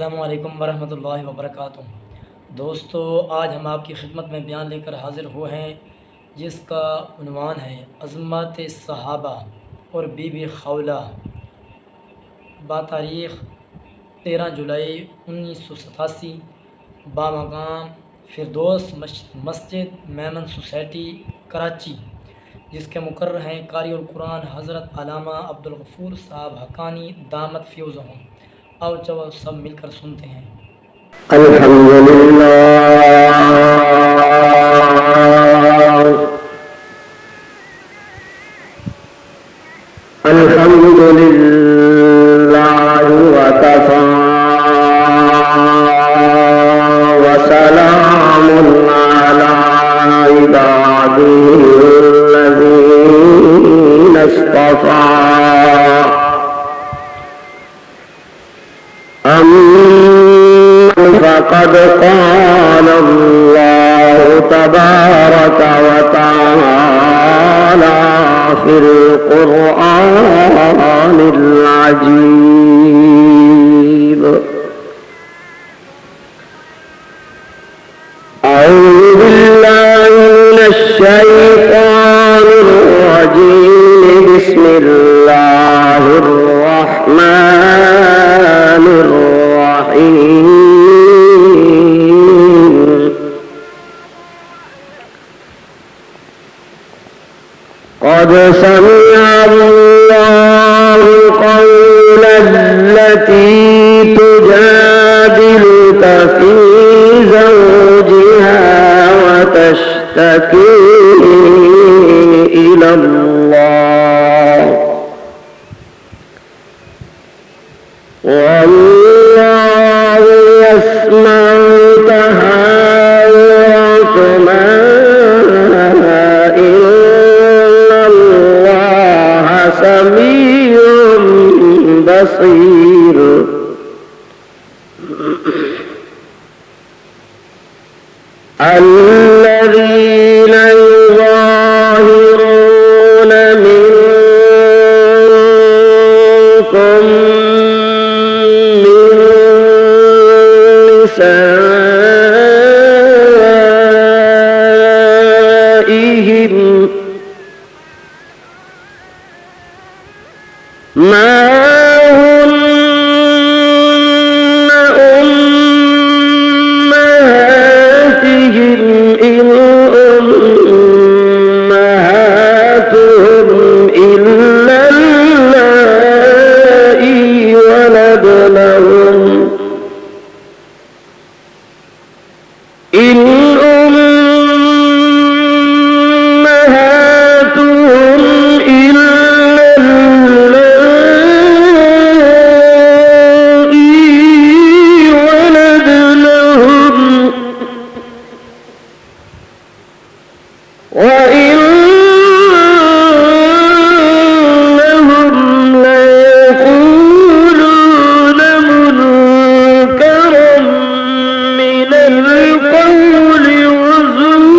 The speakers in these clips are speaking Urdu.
السلام علیکم ورحمۃ اللہ وبرکاتہ۔ دوستو، آج ہم آپ کی خدمت میں بیان لے کر حاضر ہوئے ہیں جس کا عنوان ہے عظمت صحابہ اور be be خولہ بتاریخ 13 July 1987 بامقام Firdous Masjid Memon society Karachi, جس کے مقرر ہیں قاری القرآن حضرت علامہ عبدالغفور صاحب حقانی دامت فیوزہم۔ آؤ چلو سب مل کر سنتے ہیں۔ الحمدللہ وکفی وسلام علی عبادہ الذین اصطفی فقد قال الله تبارك وتعالى في القرآن العجيب: أعوذ بالله من الشيطان الرجيم. بسم الله الرحمن الرحيم. قد سمع الله قول التي تجادلك في زوجها وتشتكي إلى الله، والله يسمع تحاوركما سميع بصير. الذين يظاهرون منكم من نسائهم ما هن أمهاتهم إن أمهاتهم إلا اللائي ولدنهم إن أمهاتهم إلا وإنهم ليقولون منكرا من القول وزورا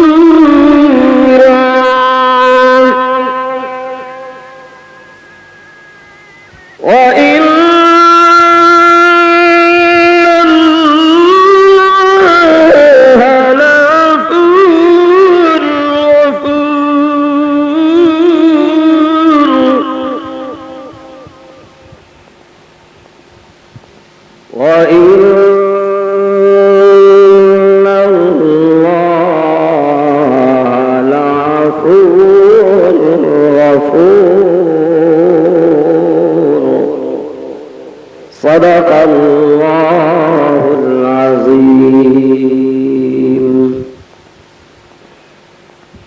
وإن صدق الله العظيم.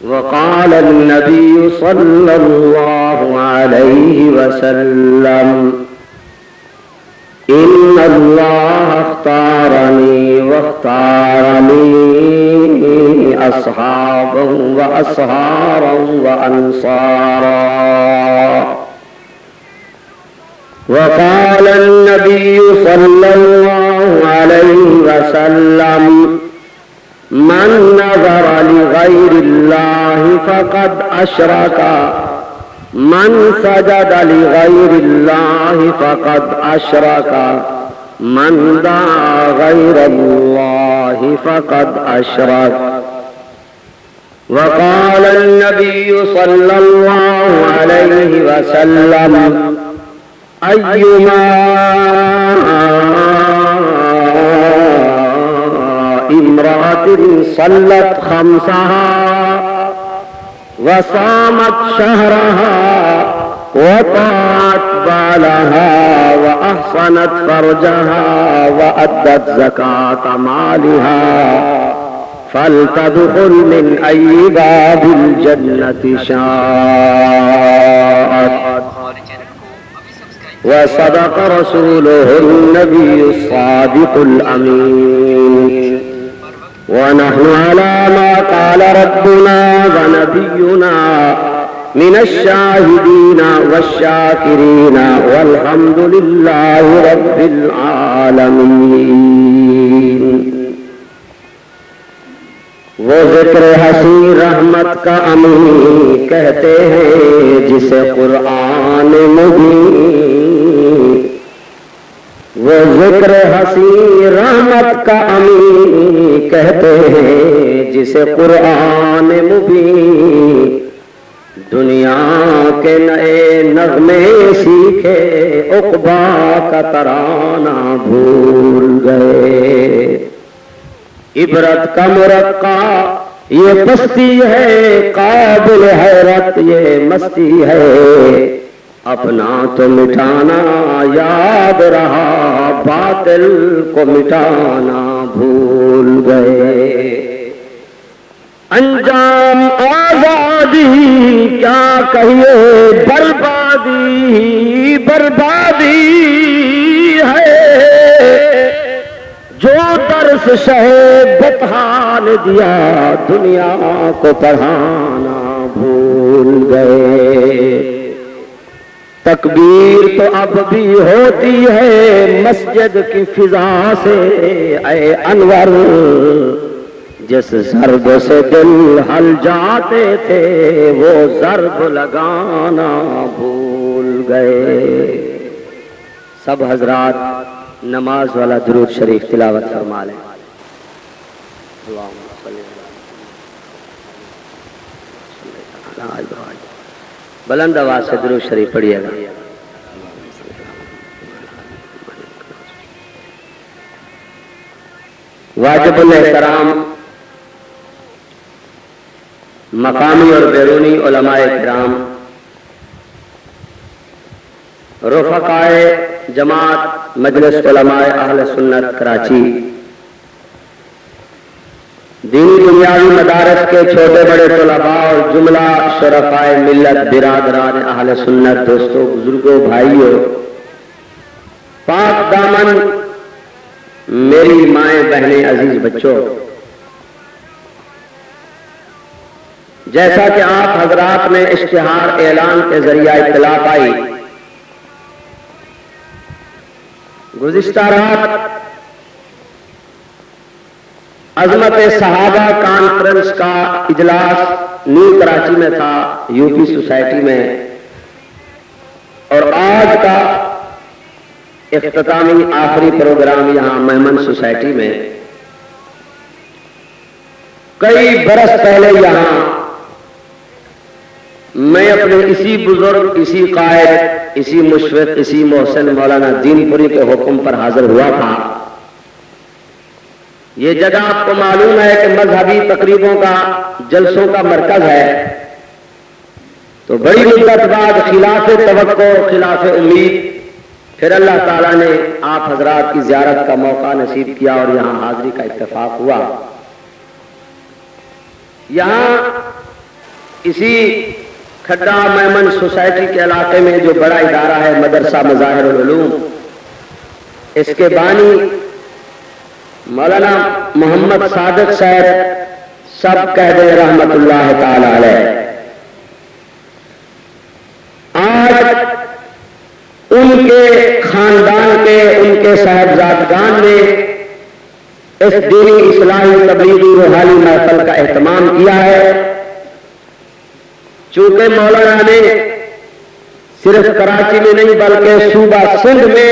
وقال النبي صلى الله عليه وسلم: إن الله اختارني واختار لي أصحابا وأصهارا وأنصارا. وقال النبي صلى الله عليه وسلم: من نظر لغير الله فقد أشرك، من سجد لغير الله فقد أشرك، من دعا غير الله فقد أشرك وقال النبي صلى الله عليه وسلم أيما امرأة صلت خمسها وصامت شهرها وطاعت بالها وأحصنت فرجها وأدت زكاة مالها فلتدخل من أي باب الجنة شاءت وصدق رسوله النبي الصادق الأمين ونحن على ما قال ربنا ونبينا من الشاهدين والشاكرين والحمد لله رب العالمين. وہ ذکر حسی رحمت کا امین کہتے ہیں جسے قرآن مبین. وہ ذکر حسی رحمت کا امین کہتے ہیں جسے قرآن مبین. دنیا کے نئے نغمے سیکھے عقبا کا ترانہ بھول گئے. عبرت کا مرقع یہ پستی ہے قابل حیرت یہ مستی ہے. اپنا تو مٹانا یاد رہا باطل کو مٹانا بھول گئے. انجام آزادی کیا کہیے بربادی بربادی ہے. جو درس شہ بطحال دیا دنیا کو پڑھانا بھول گئے. تکبیر تو اب بھی ہوتی ہے مسجد کی فضا سے اے انور. جس ضرب سے دل ہل جاتے تھے وہ ضرب لگانا بھول گئے. سب حضرات نماز والا درود شریف تلاوت فرما لیں. بلند آواز سے درود شریف پڑھیے گا. واجب الاحترام مقامی اور بیرونی علماء کرام، رفقائے جماعت مجلس علماء اہل سنت کراچی، دینی دنیاوی مدارس کے چھوٹے بڑے طلباء اور جملہ شرفائے ملت برادران اہل سنت، دوستوں بزرگوں بھائیوں، پاک دامن میری مائیں بہنیں عزیز بچوں، جیسا کہ آپ حضرات نے اشتہار اعلان کے ذریعہ اطلاع پائی، گزشتہ رات عظمت صحابہ کانفرنس کا اجلاس نیو کراچی میں تھا، یو پی سوسائٹی میں، اور آج کا اختتامی آخری پروگرام یہاں میمن سوسائٹی میں. کئی برس پہلے یہاں میں اپنے اسی بزرگ، اسی قائد، اسی مشفق، اسی محسن مولانا دین پوری کے حکم پر حاضر ہوا تھا. یہ جگہ آپ کو معلوم ہے کہ مذہبی تقریبوں کا، جلسوں کا مرکز ہے. تو بڑی مدت بعد خلاف توقع، خلاف امید، پھر اللہ تعالیٰ نے آپ حضرات کی زیارت کا موقع نصیب کیا اور یہاں حاضری کا اتفاق ہوا. یہاں اسی کھڈا میمن سوسائٹی کے علاقے میں جو بڑا ادارہ ہے مدرسہ مظاہر العلوم، اس کے بانی مولانا محمد صادق صاحب سب کہہ دیں رحمت اللہ تعالی علیہ. آج ان کے خاندان کے، ان کے صاحبزادگان نے اس دینی اصلاحی تبلیغی روحانی محفل کا اہتمام کیا ہے. چونکہ مولانا نے صرف کراچی میں نہیں بلکہ صوبہ سندھ میں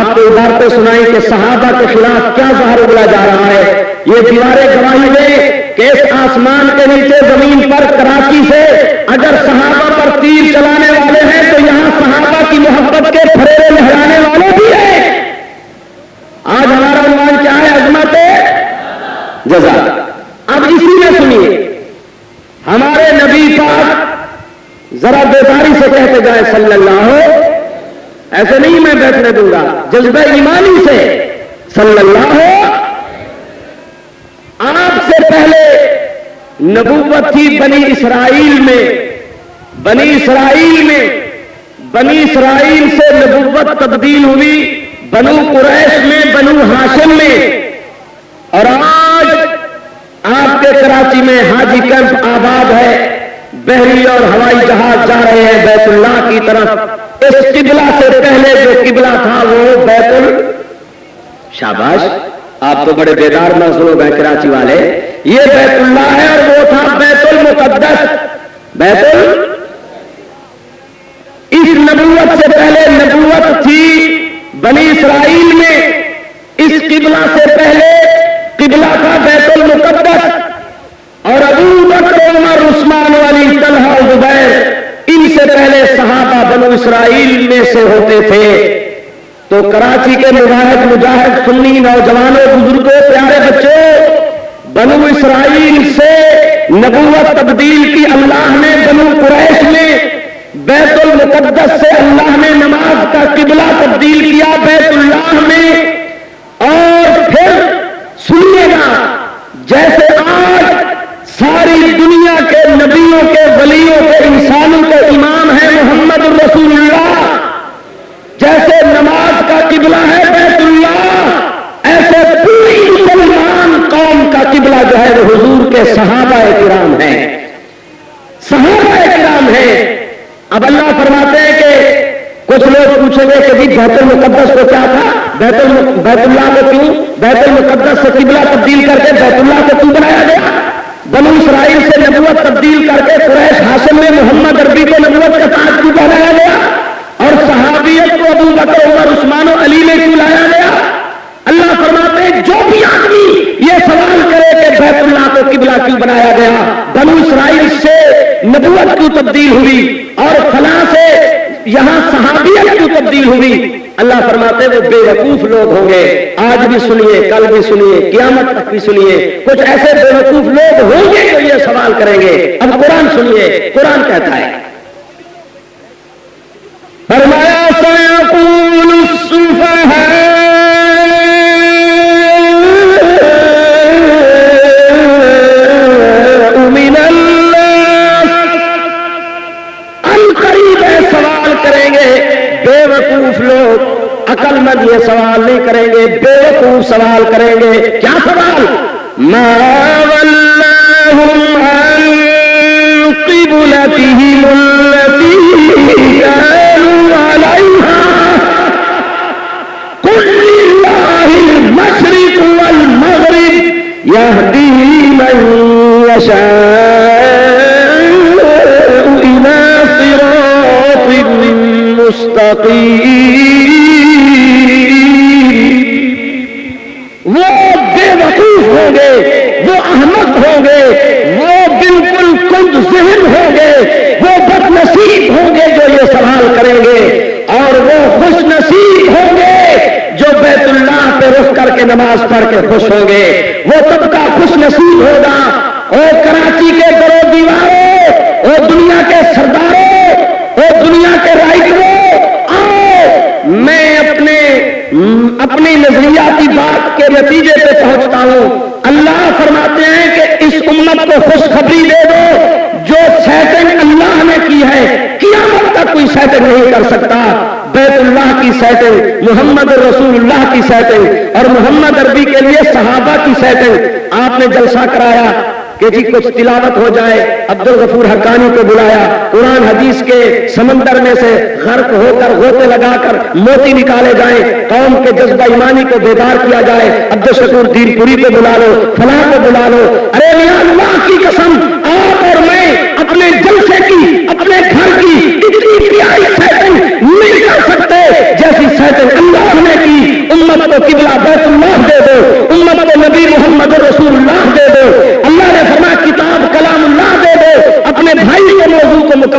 آپ کو عبارتیں سنائی کہ صحابہ کے خلاف کیا ظاہر اگلا جا رہا ہے. یہ دیواریں گواہی دیں کہ اس آسمان کے نیچے زمین پر کراچی سے اگر صحابہ پر تیر چلانے والے ہیں تو یہاں صحابہ کی محبت کے پھریرے لہرانے والے بھی ہیں. آج ہمارا عنوان کیا ہے؟ عظمت جزا. اب اسی میں سنیے ہمارے نبی پاک ذرا بیداری سے کہتے جائیں صلی اللہ، ایسے نہیں میں بیٹھنے دوں گا، جذبہ ایمانی سے صلی اللہ. آپ سے پہلے نبوت تھی بنی اسرائیل میں، بنی اسرائیل سے نبوت تبدیل ہوئی بنو قریش میں، بنو ہاشم میں، اور آج آپ کے کراچی میں حاجی کیمپ آباد ہے، بحری اور ہوائی جہاز جا رہے ہیں بیت اللہ کی طرف. اس قبلہ سے پہلے جو قبلہ تھا وہ شاباش، آپ تو بڑے بیدار مذہب ہیں کراچی والے. یہ بیت اللہ ہے اور وہ تھا بیت المقدس. اس نبوت سے پہلے نبوت تھی بنی اسرائیل میں، اس قبلہ سے پہلے قبلہ تھا بیت المقدس. اور ابو بکر، عمر، عثمان، علی، طلحہ، زبیر، ان سے پہلے صحابہ بنو اسرائیل میں سے ہوتے تھے. تو کراچی کے مجاہد سنی نوجوانوں، بزرگوں، پیارے بچوں، بنو اسرائیل سے نبوت تبدیل کی اللہ نے بنو قریش میں. بیت المقدس سے اللہ نے نماز کا قبلہ تبدیل کیا بیت اللہ میں. اور پھر سنیے گا، جیسے آج ساری دنیا کے نبیوں کے، ولیوں کے، انسانوں کے امام ہے محمد رسول اللہ، جیسے نماز کا قبلہ ہے بیت اللہ، ایسے پوری مسلمان قوم کا قبلہ جو ہے وہ حضور کے صحابہ کرام ہیں. صحابہ کرام ہیں. اب اللہ فرماتے ہیں کہ کچھ لوگ پوچھیں گے کہ بیت المقدس کو کیا تھا، بیت اللہ کو کیوں، بیت المقدس سے قبلہ تبدیل کر کے بیت اللہ کو کیوں بنایا گیا؟ بنو اسرائیل سے نبوت تبدیل کر کے قریش ہاشم میں محمد عربی کو نبوت کا تاج کیوں پہنایا گیا؟ اور صحابیت کو ابو بکر، عمر، عثمان و علی میں کیوں لایا گیا؟ اللہ فرماتے ہیں جو بھی آدمی یہ سوال کرے کہ بیت اللہ کو قبلہ کیوں بنایا گیا، بنو اسرائیل سے نبوت کیوں تبدیل ہوئی اور فلاں سے یہاں صحابیت کیوں تبدیل ہوئی، اللہ فرماتے ہیں وہ بے وقوف لوگ ہوں گے. آج بھی سنیے، کل بھی سنیے، قیامت تک بھی سنیے، کچھ ایسے بے وقوف لوگ ہوں گے جو یہ سوال کریں گے. اب قرآن سنیے، قرآن کہتا ہے، فرمایا سَيَقُولُ السُّفَهَاءُ مِنَ النَّاسِ، عنقریب سوال کریں گے بے وقوف لوگ، عقل مند یہ سوال نہیں کریں گے، بے وقوف سوال کریں گے. کیا سوال؟ مَا وَلَّاهُمْ عَنْ قِبْلَتِهِمُ الَّتِي كَانُوا عَلَيْهَا قُلْ لِلَّهِ الْمَشْرِقُ وَالْمَغْرِبُ يَهْدِي مَن يَشَاءُ إِلَىٰ صِرَاطٍ مُّسْتَقِيمٍ. وہ بے وقوف ہوں گے، وہ احمق ہوں گے، وہ بالکل کند ذہن ہوں گے، وہ بد نصیب ہوں گے جو یہ سوال کریں گے، اور وہ خوش نصیب ہوں گے جو بیت اللہ پہ رخ کر کے نماز پڑھ کے خوش ہوں گے. وہ طبقہ خوش نصیب ہوگا. اور کراچی کے درو دیواروں، اور دنیا کے سرداروں، اور دنیا کے رائٹروں، آؤ میں اپنی نظریاتی بات کے نتیجے پہ پہنچتا ہوں. اللہ فرماتے ہیں کہ اس امت کو خوشخبری دے دو، جو سیٹنگ اللہ نے کی ہے قیامت تک کوئی سیٹنگ نہیں کر سکتا. بیت اللہ کی سیٹنگ، محمد رسول اللہ کی سیٹنگ، اور محمد عربی کے لیے صحابہ کی سیٹنگ. آپ نے جلسہ کرایا کہ جی کچھ تلاوت ہو جائے، عبدالغفور حقانی کو بلایا، قرآن حدیث کے سمندر میں سے غرق ہو کر غوطے لگا کر موتی نکالے جائیں، قوم کے جذبہ ایمانی کو بیدار کیا جائے. عبدالشکور دین پوری کو بلا لو، فلاں کو بلا لو. ارے میاں اللہ کی قسم، آپ اور میں اپنے جلسے کی، اپنے گھر کی اتنی پیاری سیٹنگ نہیں کر سکتے جیسی سیٹنگ اللہ نے کی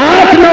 8-9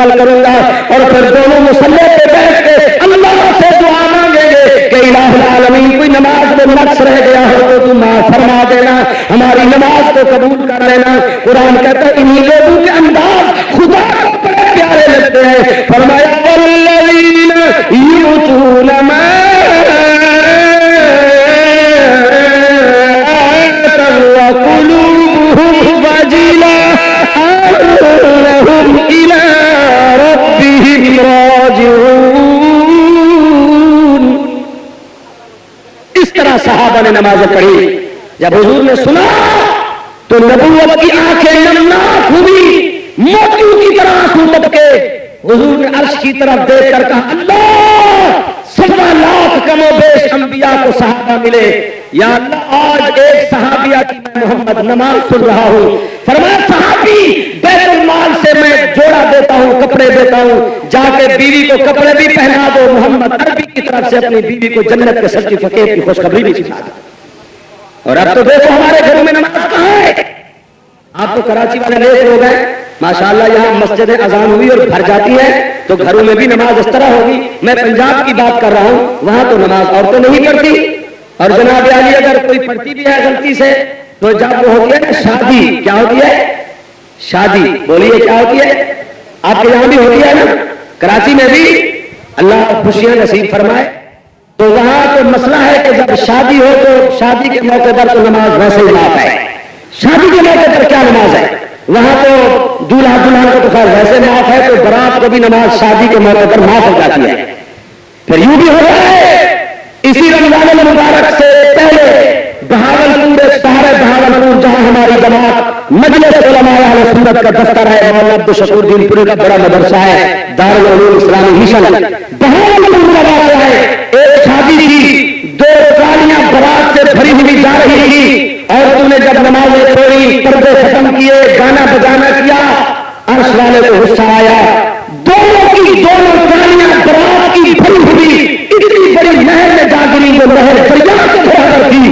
مکمل کروں گا، اور پھر دونوں مصلی پہ بیٹھ کے اللہ سے دعا مانگیں گے کہ الہ العالمین کوئی نماز میں نقص رہ گیا ہو تو تم معاف فرما دینا، ہماری نماز کو قبول کر لینا۔ قرآن کہتا ہے انہی لوگوں کے انداز خدا کو بڑے پیارے لگتے ہیں، فرمایا والذین یؤتون ما وقلوبهم وجلة أنهم إلى ربهم راجعون۔ اس طرح صحابہ نے نمازیں پڑھی، جب حضور نے سنا تو نبوت کی آنکھیں نمناک ہوئی، موتیوں کی طرح آنسو ٹپکے۔ حضور نے عرش کی طرف دیکھ کر کہا اللہ 1.25 لاکھ کم و بیش انبیاء کو صحابہ ملے، یا اللہ آج ایک صحابیہ کی میں محمد نماز سن رہا ہوں۔ فرمایا صحابی بیت المال سے میں جوڑا دیتا ہوں، کپڑے دیتا ہوں، جا کے بیوی کو کپڑے بھی پہنا دو، محمد عربی کی طرف سے اپنی بیوی کو جنت کے سرٹیفکیٹ کی خوشخبری بھی سکھا دو۔ اور اب تو دیکھو ہمارے گھروں میں نماز کہاں ہے؟ آپ تو کراچی والے نیک لوگ ہیں ماشاءاللہ، یہاں مسجد اذان ہوئی اور بھر جاتی ہے تو گھروں میں بھی نماز اس طرح ہوگی۔ میں پنجاب کی بات کر رہا ہوں، وہاں تو نماز عورتیں نہیں پڑھتی، اور جناب عالی اگر کوئی پڑھتی بھی ہے غلطی سے تو جب وہ ہوتی ہے نا شادی، کیا ہوتی ہے؟ شادی بولیے کیا ہوتی ہے؟ آپ کے یہاں بھی ہوتی ہے نا، کراچی میں بھی، اللہ خوشیاں نصیب فرمائے۔ تو وہاں تو مسئلہ ہے کہ جب شادی ہو تو شادی کے موقع پر تو نماز ویسے ہی معاف ہے۔ شادی کے موقع پر کیا نماز ہے؟ وہاں تو دولہا دلہن کو تو خیر ویسے معاف ہے، تو برات کو بھی نماز شادی کے موقع پر معاف ہو جاتی ہے۔ پھر یوں بھی ہو رہا ہے اسی رمضان المبارک سے پہلے بہاولپور، شہر بہاولپور جہاں ہماری جماعت مجلس علماء اہل سنت کا دفتر ہے، مولانا عبدالشکور دین پوری کا بڑا مدرسہ ہے، دارالعلوم اسلامی مشن بہاولپور کا واقعہ ہے۔ ایک شادی تھی، 2 ٹرالیاں برات سے بھری ہوئی جا رہی تھی، اور تم نے جب نمازیں چھوڑی، پردے ختم کیے، گانا بجانا کیا، عرش والے کو غصہ آیا، دونوں ٹرالیاں برات کی بھری ہوئی اتنی بڑی نہر میں جا گری، وہ نہر دریا سے برابر تھی،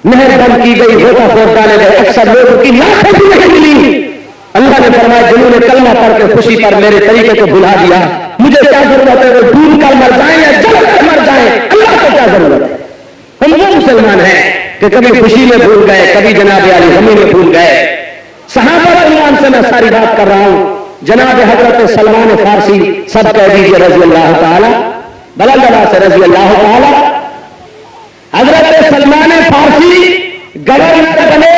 نہر بند کی گئی، ہوتا پھوٹ ڈالے گئے، اکثر لوگوں کی لاکھیں بھی نہیں ملی۔ اللہ نے فرمایا جنہوں نے کلمہ پڑھ کے خوشی پر میرے طریقے کو بھلا دیا، مجھے کیا ضرورت ہے وہ ڈوب کر مر جائیں یا جل کر مر جائیں، اللہ کو کیا ضرورت ہے؟ ہم وہ مسلمان ہیں کہ کبھی خوشی میں بھول گئے، کبھی جناب علی غمی میں بھول گئے۔ صحابہ عنوان سے میں ساری بات کر رہا ہوں، جناب حضرت سلمان فارسی سب کہہ دیجیے رضی اللہ تعالی، بلند آواز سے رضی اللہ تعالی۔ حضرت سلمان فارسی گورنر بنے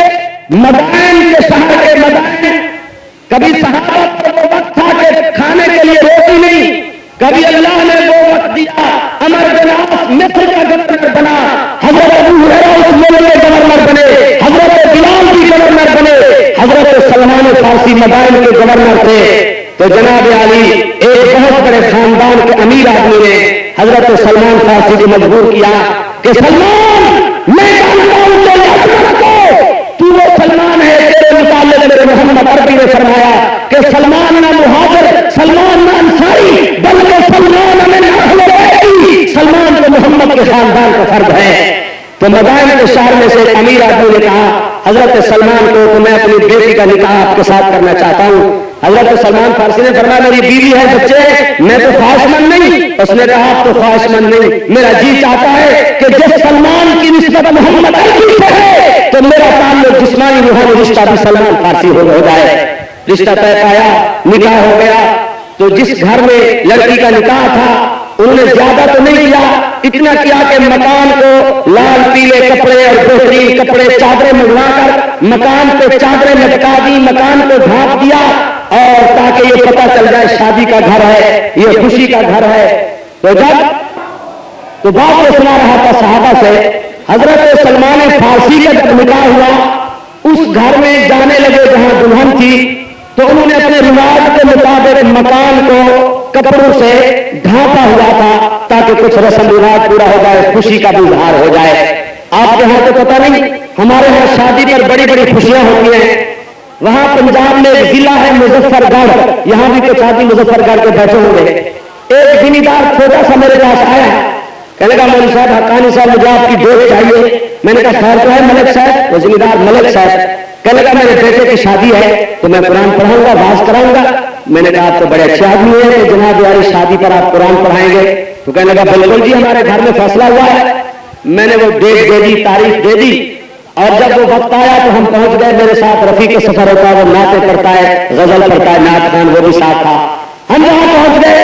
مدائن کے شہر کے مدائن۔ کبھی صحابہ پر وہ وقت تھا کہ کھانے کے لیے روٹی نہیں، کبھی اللہ نے وہ وقت دیا، عمر بن عاص مصر کا گورنر بنا، حضرت ابو ہریرہ اس ملک کے گورنر بنے، حضرت بلال بھی گورنر بنے، حضرت سلمان فارسی مدائن کے گورنر تھے۔ تو جناب علی ایک بہت بڑے خاندان کے امیر آدمی نے حضرت سلمان فارسی کو مجبور کیا کہ سلمان میں جانتا ہوں تو وہ سلمان ہے، تیرے متعلق میرے محمد عربی نے فرمایا کہ سلمان نہ مہاجر، سلمان نہ انصاری، بلکہ سلمان من اہل بیتی، سلمان تو محمد کے خاندان کا فرد ہے۔ تو مدائن کے شہر میں سے ایک امیر آدمی نے کہا حضرت سلمان کو کہ میں اپنی بیٹی کا نکاح آپ کے ساتھ کرنا چاہتا ہوں۔ حضرت سلمان فارسی نے فرمایا میری بیوی ہے، بچے ہیں، میں تو خواہش مند نہیں۔ اس نے کہا آپ تو خواہش مند نہیں، میرا جی چاہتا ہے کہ جس سلمان کی نسبت محمد عربی سے ہے تو میرا تعلق جسمانی روحانی رشتہ بھی سلمان فارسی ہو جائے۔ رشتہ طے پایا، نکاح ہو گیا۔ تو جس گھر میں لڑکی کا نکاح تھا انہوں نے زیادہ تو نہیں کیا، اتنا کیا کہ مکان کو لال پیلے کپڑے اور بہترین کپڑے چادریں منگوا کر مکان پہ چادریں لٹکا دی، مکان کو ڈھانپ دیا، اور تاکہ یہ پتہ چل جائے شادی کا گھر ہے، یہ خوشی کا گھر ہے۔ تو جب بات کو سنا رہا تھا صحابہ سے، حضرت سلمان فارسی کا جب نکاح ہوا اس گھر میں جانے لگے جہاں دلہن تھی، تو انہوں نے اپنے رواج کے مطابق مکان کو کپڑوں سے ڈھانپا ہوا تھا تاکہ کچھ رسم رواج پورا ہو جائے، خوشی کا بھی اظہار ہو جائے۔ آپ کے ہاں تو پتہ نہیں، ہمارے ہاں شادی پر بڑی بڑی خوشیاں ہوتی ہیں۔ وہاں پنجاب میں ایک ضلع ہے مظفر گڑھ، یہاں بھی کچھ آدمی مظفر گڑھ کے بیٹھے ہوں گے۔ ایک زمیندار چھوٹا سا میرے پاس آیا، کہنے کا مولوی صاحب حقانی صاحب مجھے آپ کی ڈیٹ چاہیے۔ میں نے کہا خیر تو ہے ملک صاحب؟ وہ زمیندار ملک صاحب کہنے کا میرے بیٹے کی شادی ہے تو میں قرآن پڑھاؤں گا، واز کراؤں گا۔ میں نے کہا آپ تو بڑے اچھے آدمی ہیں کہ جناب والی شادی پر آپ قرآن پڑھائیں گے؟ تو کہنے لگا بالکل جی ہمارے گھر میں فیصلہ ہوا ہے. میں نے وہ ڈیٹ دے دی، تاریخ دے دی، اور جب وہ وقت آیا تو ہم پہنچ گئے. میرے ساتھ رفیق سفر ہوتا ہے، وہ نعتیں پڑھتا ہے، غزل پڑھتا ہے، نعت خان وہ بھی ساتھ تھا. ہم وہاں پہنچ گئے.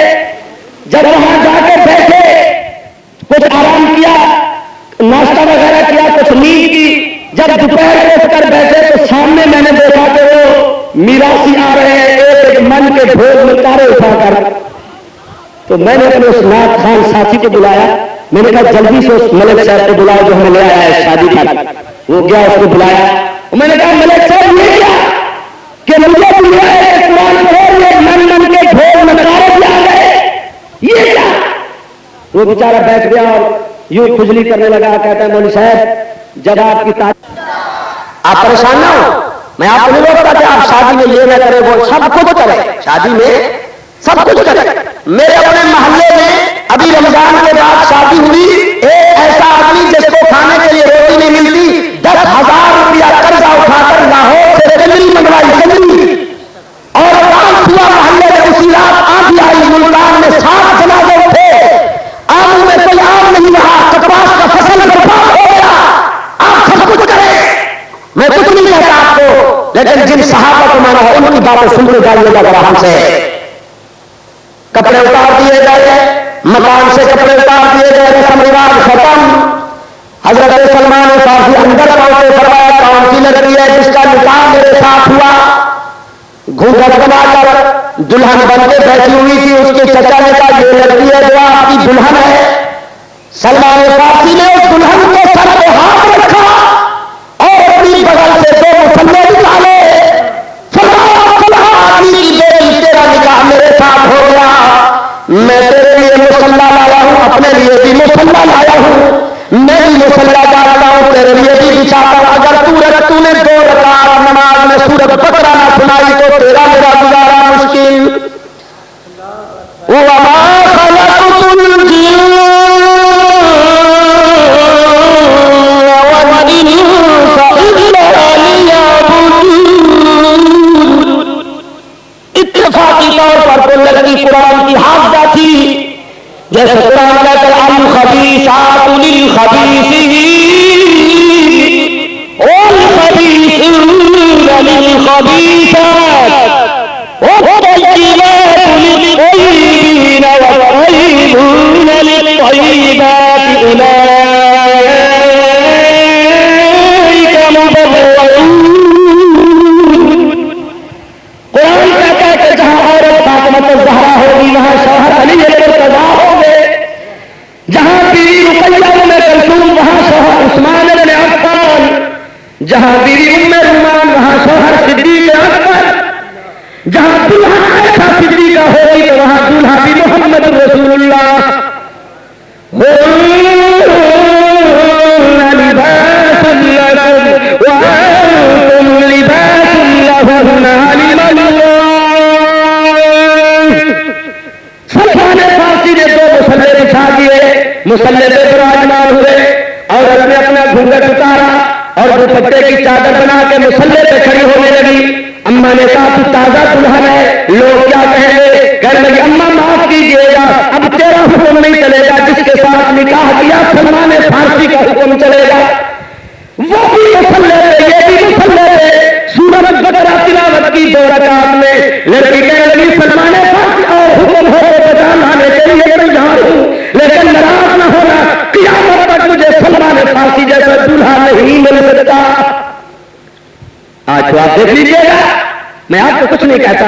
جب وہاں جا کے بیٹھے، کچھ آرام کیا، ناشتہ وغیرہ کیا، کچھ نیند کی. جب دوپہر کو اٹھ کر بیٹھے تو سامنے میں نے دیکھا کہ وہ میراثی آ رہے ہیں ایک من کے ڈھول میں تارے اٹھا کر. تو میں نے اپنے اس نعت خان ساتھی کو بلایا. میں نے کہا جلدی سے اس ملک صاحب کو بلاؤ جو ہمیں لے آیا ہے شادی پر. وہ گیا، اس کو بلایا. میں نے کہا ملک صاحب یہ کیا کہ مجھے بلایا ہے قرآن پڑھو، یہ من من کے ڈھول میں تارے بھی آ گئے، یہ کیا؟ وہ بیچارہ بیٹھ گیا اور یوں کھجلی کرنے لگا. کہتا ہے مولوی صاحب جب آپ کی آپ پریشان نہ ہو، میں آپ کو نہیں روکتا کہ آپ شادی میں یہ نہ کریں وہ سب کچھ کریں، شادی میں سب کچھ کریں. میرے اپنے محلے میں ابھی رمضان کے بعد شادی ہوئی. ایک ایسا آدمی جس کو کھانے کے لیے روٹی نہیں ملتی 10,000 روپیہ قرضہ اٹھا کر لاہور سے کنجری منگوائی، کنجری. اور ڈانس ہوا محلے میں. اسی رات آندھی آئی، ملتان میں 7 جنازے اٹھے. آم میں کوئی آم نہیں رہا، کپاس کا فصل برباد ہو گیا. آپ سب کچھ کریں، میں کچھ نہیں کہتا آپ کو، لیکن جن صحابہ کو مانا ہے ان کی باتیں سنتے جائیے گا ذرا ہم سے. کپڑے اتار دیے گئے، مکان سے کپڑے اتار دیے گئے، رسم رواج ختم. حضرت سلمان فارسی اندر پہنچے، فرمایا کون سی لڑکی ہے جس کا نکاح میرے ساتھ ہوا؟ گھونگھٹ بنا کر دلہن بن کے بیٹھی ہوئی تھی. اس کے چچا نے کہا یہ لڑکی ہے جو آپ کی دلہن ہے. سلمان فارسی نے اس دلہن کو سر پہ ہاتھ رکھا اور اپنی بغل سے 2 مسلے نکالے. فرمایا فلاں آدمی کی بیٹی تیرا نکاح میرے ساتھ ہو گیا. میں تیرے لیے مسلح لایا ہوں، اپنے لیے بھی مسلح لایا ہوں. میں بھی مسلح ڈالتا ہوں، تیرے لیے بھی بچھاتا ہوں. اگر تو نے 2 رکعت نماز میں سورۃ بقرہ نہ سنائی تو تیرا میرا گزارا مشکل. وما خلقت الجن والانس الا ليعبدون. اتفاقی طور پر تو لڑکی قرآن کی حافظہ تھی. جیسے قرآن کہتا ہے الخبیثات للخبیثین والخبیثون للخبیثات والطیبات للطیبین والطیبون للطیبات اولئک مبرؤون. قرآن کہتا ہے کہ جہاں عورت فاطمہ الزہرا ہوگی وہاں شوہر علی مرتضیٰ ہوں گے. جہاں بیوی رقیہ ام کلثوم وہاں شوہر عثمان بن عفان. جہاں بیوی ام رومان وہاں شوہر صدیق اکبر. جہاں دلہا عائشہ صدیقہ ہوگی تو وہاں دلہا بھی محمد رسول اللہ. لباس لکم وانتم لباس لہن علم اللہ. سلمان فارسی نے 2 مسلے بچھا دیے، مسلے پہ براجمان ہوئے. عورت نے اپنا گھونگھٹ اتارا اور دوپٹے کی چادر بنا کے مسلے پہ کھڑی ہونے لگی. اماں نے کہا تو تازہ دلہن ہے، لوگ کیا کہیں گے؟ کہنے لگی اماں معاف کیجیے گا، اب تیرا حکم نہیں چلے گا، جس کے ساتھ نکاح کیا سلمان فارسی کا حکم چلے گا. وہ بھی مسلے پہ، یہ بھی مسلے پہ. سورۃ بقرہ تلاوت کی 2 رکعت میں لڑکی کہنے لگی سلمان فارسی اور حکم ہو تو بجا لانے کے لیے تیار ہوں، لیکن ناراض نہ ہونا، قیامت تک مجھے سلمان فارسی جیسا دولہا نہیں مل سکتا. آج تو آپ دیکھ لیجیے گا، میں آپ کو کچھ نہیں کہتا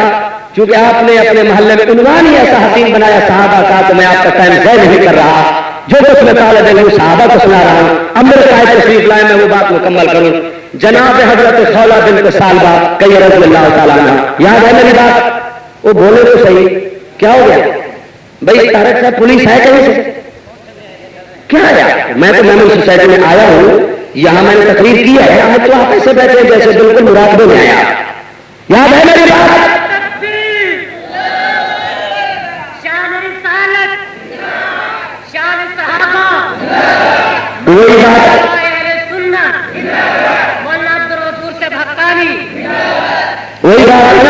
کیونکہ آپ نے اپنے محلے میں عنوان ہی ایسا حسین بنایا صحابہ کا، تو میں آپ کا ٹائم ضائع نہیں کر رہا. جو کچھ میں طالب علم صحابہ کو سنا رہا ہوں، اب میرے قائد تشریف لائے میں وہ بات مکمل کروں. جناب حضرت خولہ بنت سالبہ کئی رضی اللہ تعالیٰ عنہ، یاد ہے میری بات؟ وہ بولے تو صحیح، کیا ہو گیا بھائی طارق صاحب؟ پولیس ہے کہیں سے؟ کیا ہے؟ میں تو میمن سوسائٹی میں آیا ہوں، یہاں میں نے تقریر کی ہے، آج تو آپ ایسے بیٹھے ہیں جیسے بالکل مراقبے میں آیا. یاد ہے میری بات؟ وہی بات وہی بات ہے.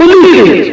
19।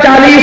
40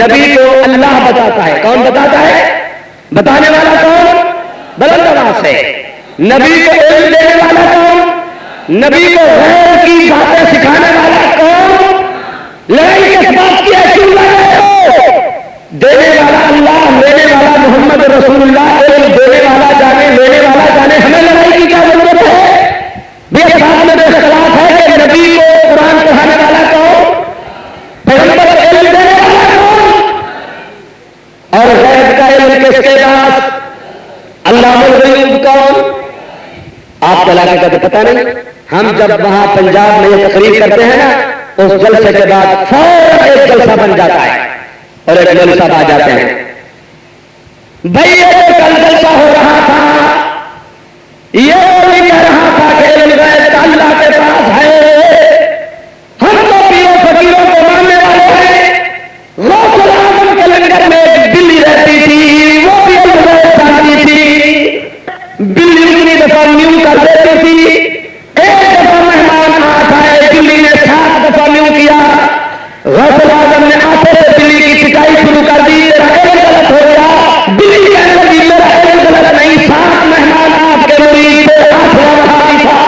نبی کو اللہ بتاتا ہے. کون بتاتا ہے؟ بتانے والا کون؟ بلند آواز سے. نبی کو علم دینے والا کون؟ نبی کو غیر کی باتیں سکھانے والا کون؟ لڑائی کس بات کی ہے؟ کیوں لڑ رہے ہو؟ دینے والا اللہ، لینے والا محمد رسول اللہ. علم دینے والا جانے، لینے والا جانے. ہمیں لڑائی کی کیا ضرورت ہے؟ یہ بات میں اختلاف ہے کہ نبی کو قرآن پڑھانے والا کون؟ پیغمبر علم دینے والا کون؟ اور غیب کا علم کس کے پاس؟ علامہ الغیوب کون؟ آپ کے علاقے کا تو پتہ نہیں. ہم جب وہاں پنجاب میں یہ تقریر کرتے ہیں نا، اس جلسے کے بعد فوراً ایک جلسہ بن جاتا ہے اور ایک مولوی صاحب آ جاتے ہیں. بھائی یہ کل جلسہ ہو رہا تھا، یہ بھی کہہ رہا تھا کہ علم غیب کا اللہ کے پاس ہے. ہم تو پیروں فقیروں کو ماننے والے ہیں. غوث العظم کے لنگر میں ایک بلی رہتی تھی، وہ بھی علم غیب جانتی تھی. بلی اتنی دفعہ نیو کر دیتی تھی. ایک دفعہ مہمان آئے، بلی نے 7 دفعہ نیو کیا. غوث العظم نے آتے بلی کی پٹائی شروع کر دی. تیرا علم غلط ہو گیا. بلی کہنے لگی میرا علم غلط نہیں، 7 مہمان آپ کے مرید تھے، 8واں وہاں بھی تھا.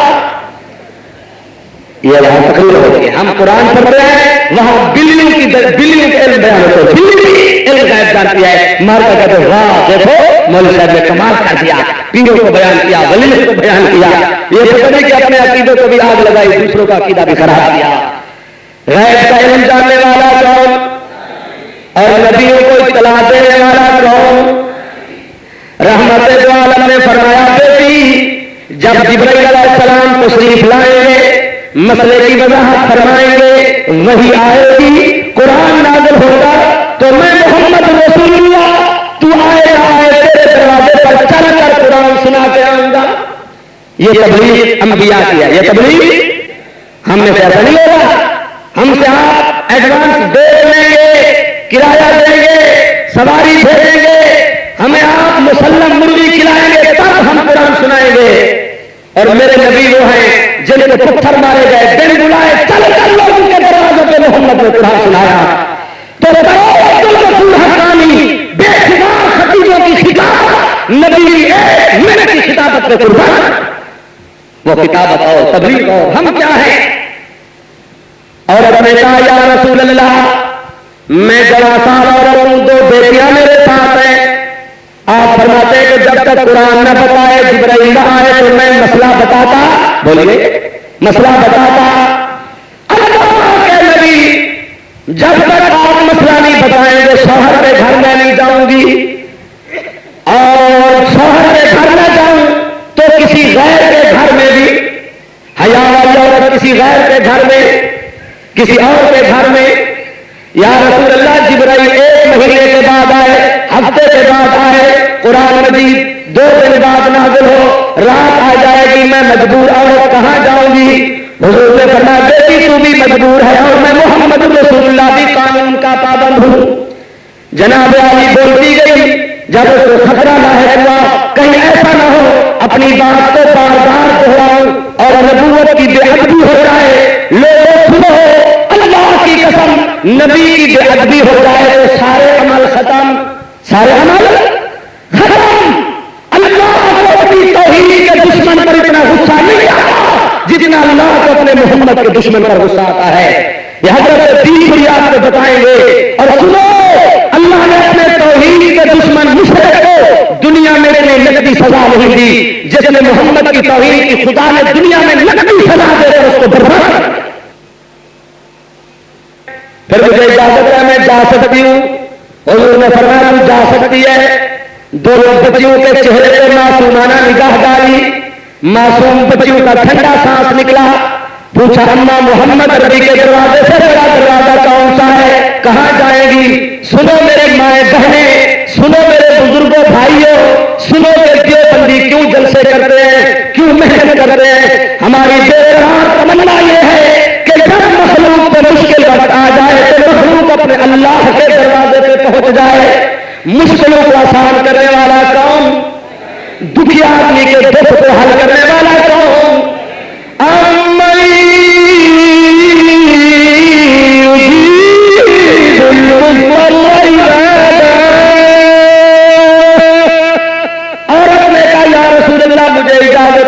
یہ وہاں تقریر ہوتی ہے. ہم قرآن پڑھ رہے ہیں، وہاں بلیوں کے علم بیان ہوتے ہیں. بلی علم غیب جانتی ہے. مار کر کہتے واہ دیکھو مولوی صاحب نے کمال کر دیا، پیروں کو بیان کیا، ولیوں کو بیان کیا. یہ پتہ نہیں کہ اپنے عقیدوں کو بھی آگ لگائی، دوسروں کا عقیدہ بھی خراب کیا. غیب کا علم جاننے والا کون اور نبیوں کو اطلاع دینے والا کون؟ رحمت دو عالم نے فرمایا بیٹی جب جبرائیل علیہ السلام تشریف لائیں گے، مسئلے کی وضاحت فرمائیں گے، وہی آئے گی، قرآن نازل ہوگا تو میں محمد رسول اللہ تو آئے تیرے دروازے پر چل کر قرآن سنا کے آؤں گا. یہ تبلیغ انبیاء کی ہے. یہ تبلیغ ہم نے ایسا نہیں ہوگا. ہم سے آپ ایڈوانس دے لیں گے، کرایہ دیں گے، سواری بھیجیں گے، ہمیں آپ مسلم مرغی کھلائیں گے تب ہم قرآن سنائیں گے. اور میرے نبی وہ ہیں جن کو پتھر مارے گئے، دن بلائے، چل کر لوگوں کے دروازوں پہ محمد نے قرآن سنایا. تو رسول حقانی بے شمار خطیبوں کی خطاب نبی ایک منٹ کی خطابت پہ قربان. وہ کتابت اور تبلیغ اور ہم کیا ہیں؟ اور اپنے کہا یا رسول اللہ میں 11 سال اور 2 بیٹیاں میرے ساتھ ہیں. آپ فرماتے ہیں کہ جب تک قرآن نہ بتائے، جبرائیل نہ آئے تو میں مسئلہ بتاتا. بولیے مسئلہ بتاتا. اللہ کے نبی جب تک آپ مسئلہ نہیں بتائیں گے شوہر کے گھر میں نہیں جاؤں گی، اور شوہر کے گھر نہ جاؤں تو کسی غیر کے گھر میں بھی، حیا والی عورت کسی غیر کے گھر میں، کسی اور کے گھر میں. یا رسول اللہ جبرائیل 1 مہینے کے بعد آئے، ہفتے کے بعد آئے، قرآن مجید 2 دن بعد نازل ہو، رات آ جائے گی، میں مجبور عورت کہاں جاؤں گی؟ حضور نے فرمایا بیٹی تو بھی مجبور ہے اور میں محمد رسول اللہ بھی قانون کا پابند ہوں. جناب علی بولتی گئی جب اس کو خطرہ لاحق ہوا کہیں ایسا نہ ہو اپنی بات کو بار بار دہراؤں اور نبوت کی بے ادبی ہو جائے، لوگوں سنو اللہ کی قسم نبی کی بے ادبی ہو جائے تو سارے عمل ختم، سارے عمل ختم. اللہ کو اپنی توحید کے دشمن پر اتنا غصہ نہیں آتا جتنا اللہ کو اپنے محمد کے دشمن پر غصہ آتا ہے. یہ حضرت دین بریاد کو بتائیں گے. اور سنو اللہ نے اپنے توحید کے دشمن مشرک کو دنیا میں نقدی سزا نہیں دی، جس نے محمد کی توحید کی خدا نے دنیا میں نقدی سزا دے کر اس کو برباد کر. پھر مجھے اجازت ہے میں جا سکتی ہوں؟ حضور نے فرمایا تو جا سکتی ہے. 2 بچیوں کے چہرے پہ معصومانہ نگاہ ڈالی، معصوم بچیوں کا ٹھنڈا سانس نکلا. پوچھا اما محمد ربی کے دروازے سے بڑا دروازہ کون سا ہے، کہاں جائیں گی؟ سنو میرے مائیں بہنیں، سنو میرے بزرگوں بھائیوں، سنو کہ دیوبندی کیوں جلسے کرتے ہیں، کیوں محنت کرتے ہیں. ہماری بے قرار تمنا یہ ہے کہ جب مخلوق پہ مشکل وقت آ جائے تو مخلوق اپنے اللہ کے دروازے پہ پہنچ جائے. مشکلوں کو آسان کرنے والا کون؟ دکھی آدمی کے دکھ کو حل کرنے والا کون؟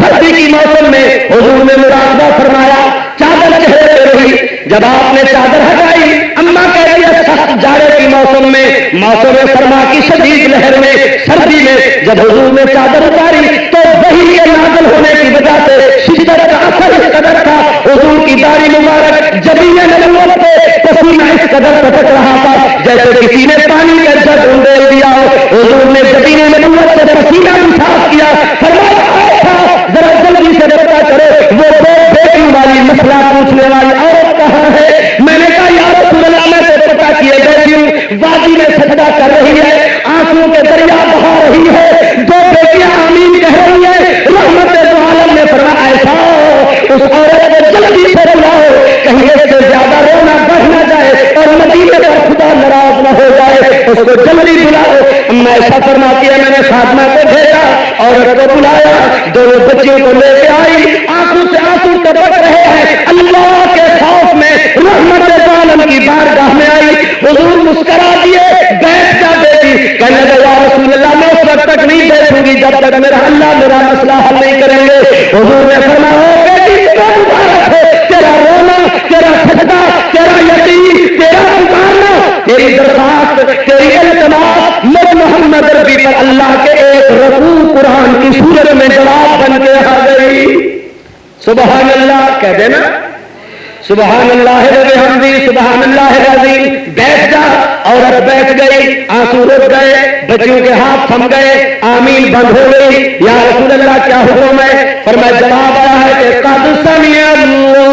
سردی کی موسم میں حضور نے مراقبہ فرمایا، چادر چہرے پہ رہی، جب آپ نے چادر ہٹائی اما کہتی ہے سخت جاڑے کی موسم میں، موسم سرما کی شدید لہر میں، سردی میں جب حضور نے چادر اتاری تو وحی کے نازل ہونے کی وجہ سے شدت کا اثر اس قدر تھا، حضور کی داڑھی مبارک جبین نبوت پہ پسینہ اس قدر ٹپک رہا تھا جیسے کسی نے پانی کا جگ انڈیل دیا ہو۔ حضور نے جبین نبوت سے پسینہ بھی صاف کیا، فرمایا ذرا جلدی سے پتا کرے وہ بیٹی والی مسئلہ پوچھنے والی عورت کہاں ہے؟ میں نے کہا یا رسول اللہ میں تو پتا کیے بیٹھی ہوں، وادی میں سجدہ کر رہی ہے، آنسوں کے دریا بہا رہی ہے، دو بیٹیاں آمین کہہ رہی ہیں۔ رحمت دو عالم نے فرمایا ایسا اس عورت کو جلدی سے بلاؤ، کہیں اس سے زیادہ رونا بڑھ نہ جائے اور مدینے پر خدا ناراض نہ ہو جائے، اس کو جلدی بلاؤ۔ میں ایسا فرماتی ہے میں نے فاطمہ کو بھیجا، عورت کو بلایا، دونوں بچیوں کو لے کے آئی، آنسو سے آنسو ٹپک رہے ہیں، اللہ کے خوف میں رحمت عالم کی بارگاہ میں آئی، حضور مسکرا دیے، بیٹھ جا بیٹی، کہنے لگا یا رسول اللہ میں اس وقت تک نہیں بیٹھوں گی جب تک میرا اللہ میرا مسئلہ حل نہیں کریں گے۔ حضور نے فرمایا بیٹی تیرا مبارک ہے، تیرا رونا، تیرا سجدہ، تیرا یقین، تیرا پکارنا، تیری درخواست، تیری التماس میرے محمد ربی پر اللہ کے ایک رکوع قرآن کی صورت میں جواب بن کے آ گئی۔ سبحان اللہ کہہ دینا، سبحان اللہ وبحمدہ، سبحان اللہ العظیم۔ بیٹھ جا، عورت بیٹھ گئی، آنسو رک گئے، بچیوں کے ہاتھ تھم گئے، آمین بند ہو گئی۔ یا رسول اللہ کیا حکم ہے؟ فرمایا جواب آیا ہے کہ قد سمع اللہ،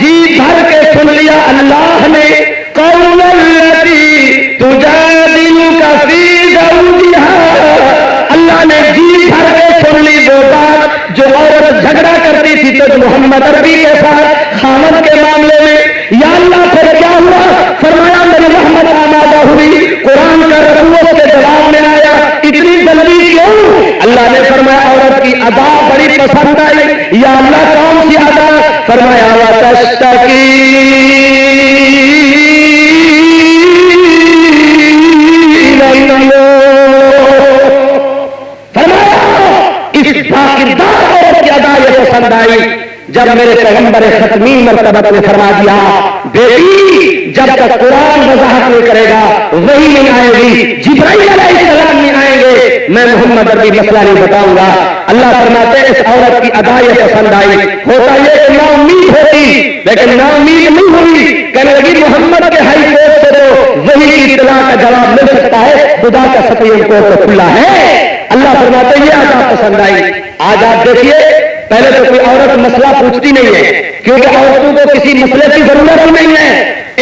جی بھر کے سن لیا اللہ نے، قول التی تجادلک فی زوجہا، اللہ نے جی بھر کے سن لی وہ بات جو عورت جھگڑا کرتی تھی تو محمد عربی کے ساتھ خامد کے معاملے میں۔ یا اللہ پھر کیا ہوا؟ فرمایا میری رحمت آمادہ ہوئی، قرآن کا رسول کے جواب میں آیا، اتنی جلدی کیوں؟ اللہ نے فرمایا عورت کی ادا بڑی پسند آئی۔ یا اللہ کون سی ادا؟ فرمایا وتشتکی پسند آئی جب میرے پیغمبر ختمی مرتبہ نے فرما دیا بیٹی جب تک قرآن وضاحت نہیں کرے گا وہی نہیں آئے گی، جبرائیل علیہ السلام نہیں آئیں گے، میں محمد عربی مسئلہ نہیں بتاؤں گا۔ اللہ فرماتے اس عورت کی ادا یہ پسند آئی، ہوتا یہ کہ نا امید ہوتی لیکن نا امید نہیں ہوئی، کہنے لگی محمد کے ہائی کورٹ سے تو وہی کی اطلاع کا جواب مل سکتا ہے، خدا کا سپریم کورٹ کھلا ہے۔ اللہ فرماتے یہ ادا پسند آئی۔ آج آپ دیکھیے پہلے تو کوئی عورت مسئلہ پوچھتی نہیں ہے کیونکہ عورتوں کو کسی مسئلے کی ضرورت نہیں ہے،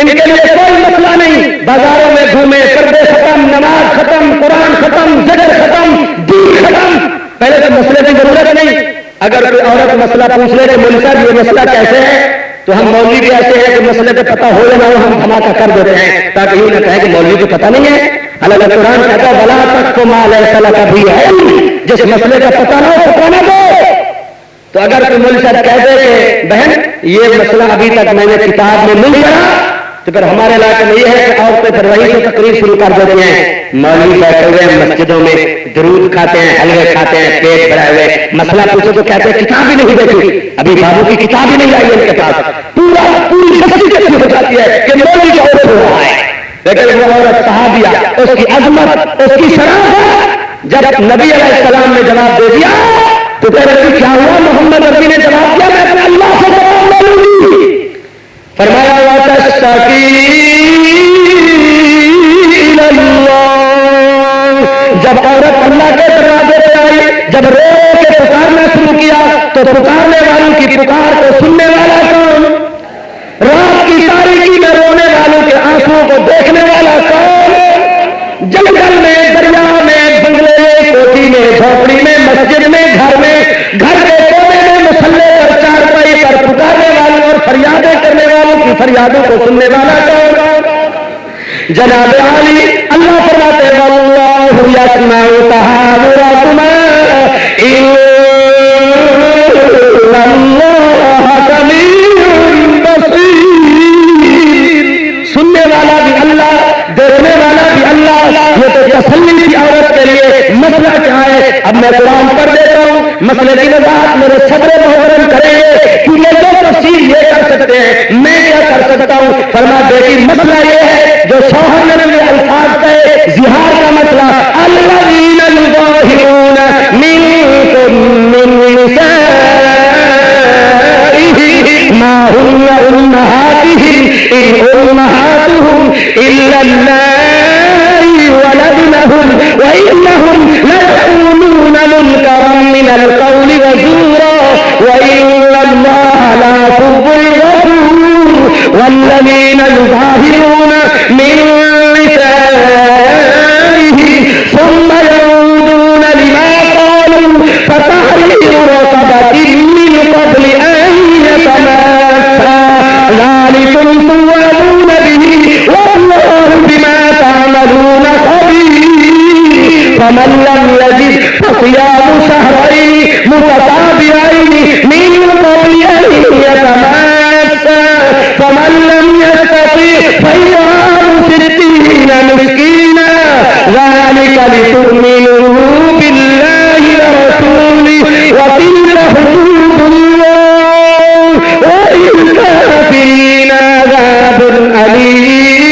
ان کے لیے کوئی مسئلہ نہیں، بازاروں میں گھومے، پردے ختم، نماز ختم، قرآن ختم، ذکر ختم، دین ختم، پہلے تو مسئلے کی ضرورت نہیں۔ اگر کوئی عورت مسئلہ پوچھ لے کہ مولوی صاحب یہ مسئلہ کیسے ہے تو ہم مولوی بھی ایسے ہیں کہ مسئلے پہ پتہ ہو یا نہ ہو ہم دھماکہ کر دیتے ہیں تاکہ یوں نہ کہے کہ مولوی کو پتہ نہیں ہے۔ اللہ قرآن کہتا ہے ولا تقف ما لیس لک بہ علم، جس مسئلے کا پتہ نہ ہو فتویٰ نہ دو۔ تو اگر کوئی مولوی صاحب کہہ دے کہ بہن یہ مسئلہ ابھی تک میں نے کتاب میں نہیں پڑھا تو پھر ہمارے علاقے میں یہ ہے کہ عورتیں پھر وہیں سے تقریر شروع کر دیتی ہیں، مولوی بیٹھے ہوئے ہیں مسجدوں میں درود کھاتے ہیں، حلوے کھاتے ہیں، پیٹ بھرائے ہوئے، مسئلہ پوچھو تو کہتے ہیں کتاب ہی نہیں دیکھی، ابھی بابو کی کتاب ہی نہیں آئی ان کے پاس، پوری بستی کیسے ہو جاتی ہے کہ مولوی کا عورت ہو رہا ہے۔ لیکن وہ عورت صحابیہ، اس کی عظمت، اس کی شرافت، جب نبی علیہ السلام نے جواب دے دیا تو پھر کیا ہوا؟ محمد عربی نے جواب دیا میں اپنے اللہ سے جواب لے لوں گی۔ فرمایا وتشتکی الی اللہ، جب عورت اللہ کے دروازے پہ آئی، جب رو کے پکارنا شروع کیا تو پکارنے والوں کی پکار کو سننے والا کون؟ رات کی تاریکی میں رونے والوں کے آنسوؤں کو دیکھنے والا کون؟ جنگل میں، دریا میں، بنگلے میں، کوٹھی میں، جھوپڑی میں، مسجد میں، گھر میں، گھر کے کونے میں، مصلے پر، چارپائی پر پکارنے والوں اور فریادیں کرنے والوں کی فریادوں کو سننے والا کون؟ جناب عالی اللہ فرماتے ہیں واللہ یسمع تحاورکما ان اللہ سمیع بصیر، سننے والا بھی اللہ، دیکھنے والا بھی اللہ۔ یہ تو تسلی کی عورت کے لیے مسئلہ کیا ہے؟ اب میں عنوان پڑھ دیتا ہوں، مسئلے کی وضاحت میرے صدر محترم کریں گے، کیونکہ جو تفسیر یہ کر سکتے ہیں میں کیا کر سکتا ہوں. فرما بیٹی مسئلہ یہ ہے جو شوہر نے بھی الفاظ کہے زہار کا مسئلہ، الذین یظاہرون منکم من نسائہم ما هن أمهاتهم إن أمهاتهم إلا اللائي ولدنهم وإنهم ليقولون منكرا من القول وزورا وإن الله لا يحب الغفور والذين يظاهرون من نسائهم ثم يعودون لما قالوا فتحرير رقبة من قبل أن يتماسا ذلكم توعدون به والله بما تعملون خبير. فمن لم يجد فصيام شهرين متتابعين من قبل أن يتماسا فمن لم يستطع فصيام 60 مسكينا ذلك لتؤمنوا بالله ورسوله وتلك حدود الله وللكافرين عذاب أليم.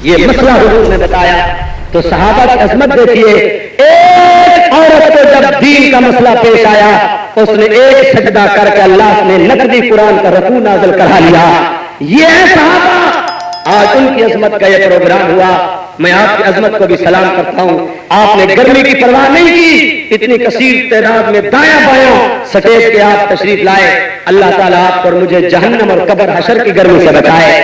یہ مسئلہ حضور نے بتایا تو صحابہ کی عظمت دیکھیے. ایک عورت کو جب دین کا مسئلہ پیش آیا اس نے ایک سجدہ کر کے اللہ نے نقدی قرآن کا رکوع نازل کرا لیا. یہ ہے صحابہ. آج ان کی عظمت کا یہ پروگرام ہوا. میں آپ کی عظمت کو بھی سلام کرتا ہوں. آپ نے گرمی کی پرواہ نہیں کی، اتنی کثیر تعداد میں دایاں بایاں سٹیج پہ آپ تشریف لائے. اللہ تعالیٰ آپ اور مجھے جہنم اور قبر حشر کی گرمی سے بچائے.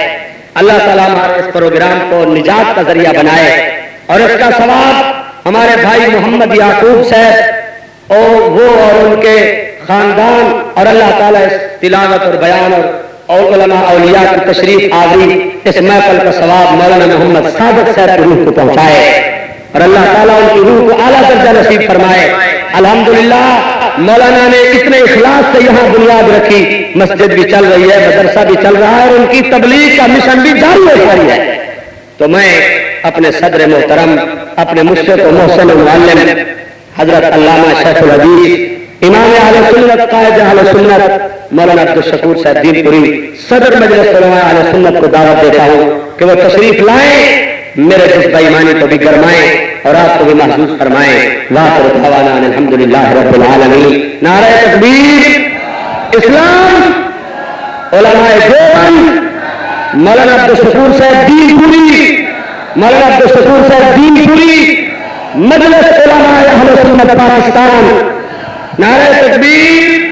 اللہ تعالیٰ ہمارے اس پروگرام کو نجات کا ذریعہ بنائے اور اس کا ثواب ہمارے بھائی محمد یعقوب صاحب اور وہ اور ان کے خاندان اور اللہ تعالیٰ اس تلاوت اور بیان اور علماء اولیاء کی تشریف آوری اس محفل کا ثواب مولانا محمد صادق صاحب کی روح کو پہنچائے اور اللہ تعالیٰ ان کی روح کو اعلیٰ درجہ نصیب فرمائے. الحمدللہ مولانا نے اتنے اخلاص سے یہاں بنیاد رکھی، مسجد بھی چل رہی ہے، مدرسہ بھی چل رہا ہے اور ان کی تبلیغ کا مشن بھی جاری ہو رہی ہے. تو میں اپنے صدر محترم اپنے مشرق و محسن المعلم حضرت علامہ شیخ الحدیث امام اہل سنت قائد اہل سنت مولانا عبدالشکور صاحب دین پوری صدر مجلس علماء اہل سنت کو دعوت دیتا ہوں کہ وہ تشریف لائیں، میرے جذبہ ایمانی کو بھی گرمائیں اور آپ کو بھی محسوس فرمائیں. وآخر دعوانا ان الحمدللہ رب العالمین. نعرہ تکبیر، اسلام، علماء دیوبند، مولانا عبدالشکور صاحب دین پوری، مولانا عبدالشکور صاحب دین پوری، مجلس علماء اہل سنت پاکستان. نعرہ تکبیر.